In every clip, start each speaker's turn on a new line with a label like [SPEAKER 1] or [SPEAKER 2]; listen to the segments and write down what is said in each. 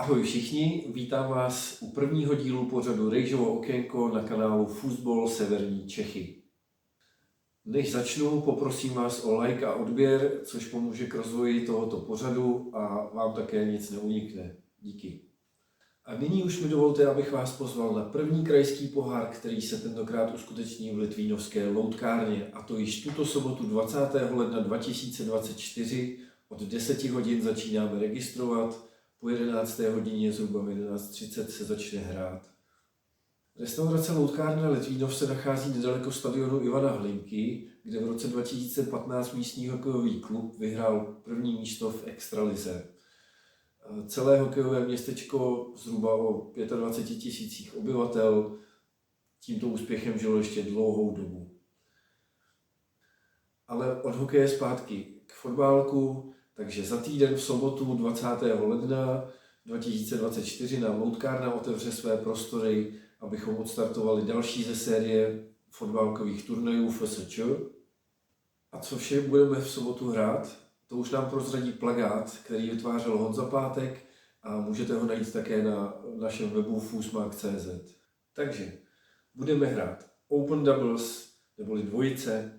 [SPEAKER 1] Ahoj všichni, vítám vás u prvního dílu pořadu Rejžovo okénko na kanálu Fuzbol Severní Čechy. Než začnu, poprosím vás o like a odběr, což pomůže k rozvoji tohoto pořadu a vám také nic neunikne. Díky. A nyní už mi dovolte, abych vás pozval na první krajský pohár, který se tentokrát uskuteční v Litvínovské loutkárně, a to již tuto sobotu 20. ledna 2024 od 10 hodin začínáme registrovat. Po 11. hodině zhruba v 11:30 se začne hrát. Restaurace Loutkárna Litvínov se nachází nedaleko stadionu Ivana Hlinky, kde v roce 2015 místní hokejový klub vyhrál první místo v extralize. Celé hokejové městečko zhruba o 25 000 obyvatel tímto úspěchem žilo ještě dlouhou dobu. Ale od hokeje zpátky k fotbálku. Takže za týden v sobotu 20. ledna 2024 nám Loutkárna otevře své prostory, abychom odstartovali další ze série fotbalkových turnajů FSČ. A co vše budeme v sobotu hrát, to už nám prozradí plakát, který vytvářel Honza Pátek, a můžete ho najít také na našem webu fusmark.cz. Takže budeme hrát Open Doubles, neboli dvojice,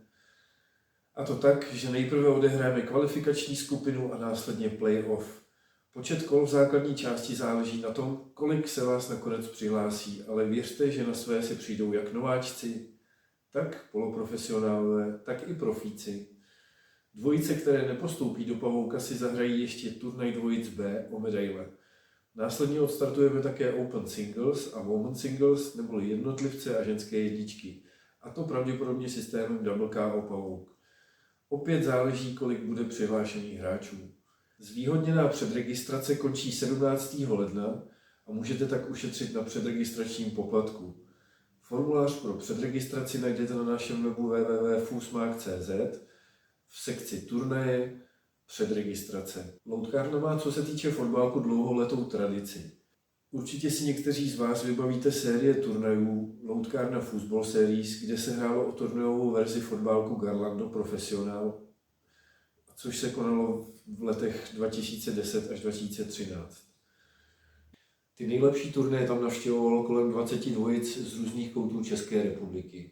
[SPEAKER 1] a to tak, že nejprve odehrajeme kvalifikační skupinu a následně play-off. Počet kol v základní části záleží na tom, kolik se vás nakonec přihlásí, ale věřte, že na své si přijdou jak nováčci, tak poloprofesionálové, tak i profíci. Dvojice, které nepostoupí do pavouka, si zahrají ještě turnaj dvojic B o medaile. Následně odstartujeme také Open Singles a Women Singles, neboli jednotlivce a ženské jedničky. A to pravděpodobně systémem Double KO pavouk. Opět záleží, kolik bude přihlášených hráčů. Zvýhodněná předregistrace končí 17. ledna a můžete tak ušetřit na předregistračním poplatku. Formulář pro předregistraci najdete na našem webu www.fusmark.cz v sekci turnaje předregistrace. Loutkárna má, co se týče fotbalku, dlouholetou tradici. Určitě si někteří z vás vybavíte série turnajů Loutkárna Fuzbol Series, kde se hrálo o turnajovou verzi fotbalku Garlando Profesionál, což se konalo v letech 2010 až 2013. Ty nejlepší turnaje tam navštěvovalo kolem 20 dvojic z různých koutů České republiky.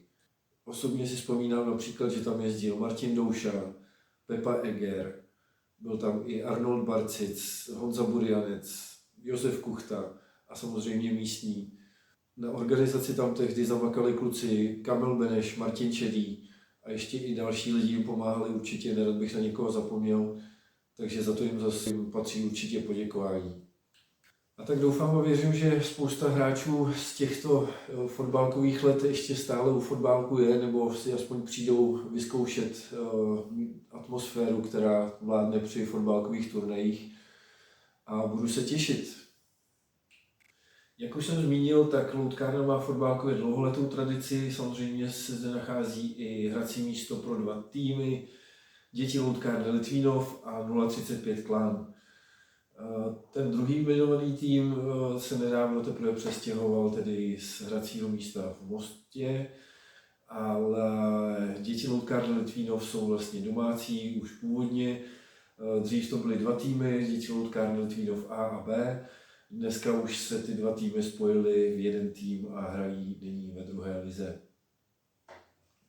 [SPEAKER 1] Osobně si vzpomínám například, že tam jezdil Martin Douša, Pepa Eger, byl tam i Arnold Barcic, Honza Burjanec, Josef Kuchta a samozřejmě místní. Na organizaci tam tehdy zamakali kluci Kamil Beneš, Martin Čedý a ještě i další lidi jim pomáhali určitě, nerad bych na někoho zapomněl, takže za to jim zase patří určitě poděkování. A tak doufám a věřím, že spousta hráčů z těchto fotbalkových let ještě stále u fotbalku je, nebo si aspoň přijdou vyzkoušet atmosféru, která vládne při fotbalkových turnajích, a budu se těšit. Jak už jsem zmínil, tak Loutkárna má fotbalkově dlouholetou tradici, samozřejmě se zde nachází i hrací místo pro 2 týmy, děti Loutkárny Litvínov a 035 Klán. Ten druhý jmenovaný tým se nedávno teprve přestěhoval tedy z hracího místa v Mostě, ale děti Loutkárny Litvínov jsou vlastně domácí už původně. Dřív to byly 2 týmy, děti Loutkárny Litvínov A a B. Dneska už se ty 2 týmy spojily v jeden tým a hrají nyní ve druhé lize.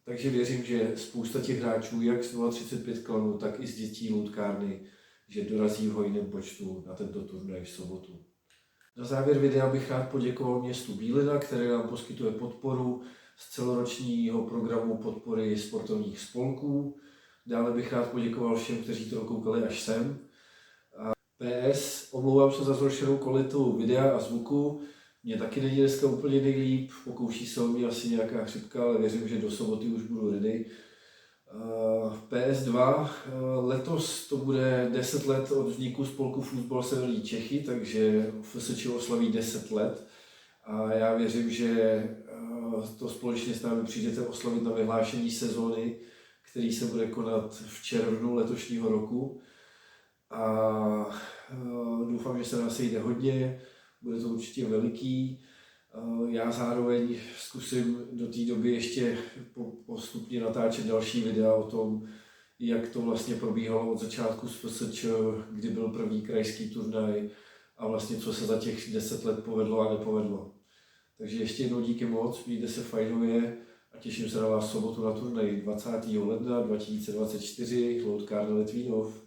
[SPEAKER 1] Takže věřím, že spousta těch hráčů, jak z 035 Klanu, tak i z dětí Loutkárny, že dorazí v hojném počtu na tento turnaj v sobotu. Na závěr videa bych rád poděkoval městu Bílina, které nám poskytuje podporu z celoročního programu podpory sportovních spolků. Dále bych rád poděkoval všem, kteří to koukali až sem. PS, omlouvám se za zhoršenou kvalitu videa a zvuku. Mně taky není dneska úplně nejlíp, pokouší se o mě asi nějaká chřipka, ale věřím, že do soboty už budu ready. PS2, letos to bude 10 let od vzniku spolku Fuzbol Severní Čechy, takže FSČ oslaví 10 let. A já věřím, že to společně s námi přijdete oslavit na vyhlášení sezóny, který se bude konat v červnu letošního roku. A doufám, že se nás sejde hodně, bude to určitě veliký. Já zároveň zkusím do té doby ještě postupně natáčet další videa o tom, jak to vlastně probíhalo od začátku z FSČ, kdy byl první krajský turnaj, a vlastně co se za těch 10 let povedlo a nepovedlo. Takže ještě jednou díky moc, mějte se fajnově a těším se na vás v sobotu na turnaj 20. ledna 2024 Loutkárna Litvínov.